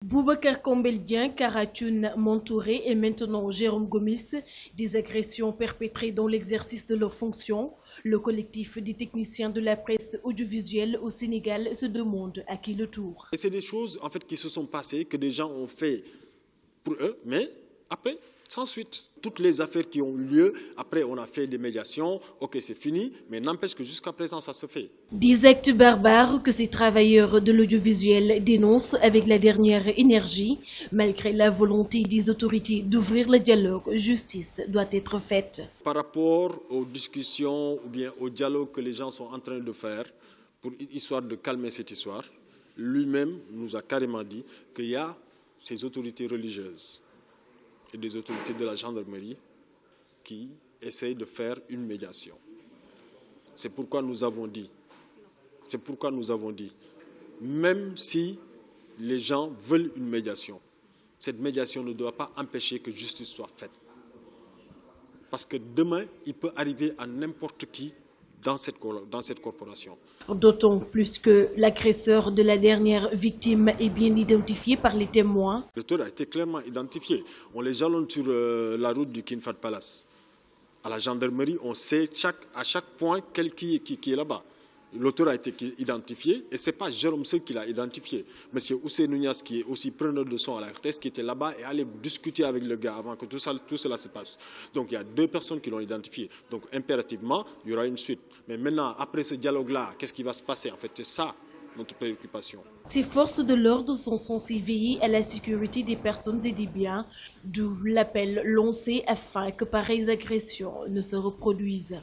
Boubacar Kombeldian, Karatoun Montouré et maintenant Jérôme Gomis, des agressions perpétrées dans l'exercice de leurs fonctions. Le collectif des techniciens de la presse audiovisuelle au Sénégal se demande à qui le tour. C'est des choses en fait qui se sont passées, que des gens ont fait pour eux, mais après, sans suite. Toutes les affaires qui ont eu lieu, après on a fait des médiations, ok c'est fini, mais n'empêche que jusqu'à présent ça se fait. Des actes barbares que ces travailleurs de l'audiovisuel dénoncent avec la dernière énergie. Malgré la volonté des autorités d'ouvrir le dialogue, justice doit être faite. Par rapport aux discussions ou bien au dialogue que les gens sont en train de faire, pour histoire de calmer cette histoire, lui-même nous a carrément dit qu'il y a ces autorités religieuses et des autorités de la gendarmerie qui essayent de faire une médiation. C'est pourquoi nous avons dit, même si les gens veulent une médiation, cette médiation ne doit pas empêcher que justice soit faite. Parce que demain, il peut arriver à n'importe qui dans cette corporation. D'autant plus que l'agresseur de la dernière victime est bien identifié par les témoins. L'auteur a été clairement identifié. On les jalonne sur la route du King Fahd Palace. À la gendarmerie, on sait à chaque point qui est là-bas. L'auteur a été identifié et ce n'est pas Jérôme seul qui l'a identifié. Monsieur Ousseynou Niass, qui est aussi preneur de son à la RTS, qui était là-bas et allait discuter avec le gars avant que tout cela se passe. Donc il y a deux personnes qui l'ont identifié. Donc impérativement, il y aura une suite. Mais maintenant, après ce dialogue-là, qu'est-ce qui va se passer? En fait, c'est ça notre préoccupation. Ces forces de l'ordre sont censées veiller à la sécurité des personnes et des biens, d'où l'appel lancé afin que pareilles agressions ne se reproduisent.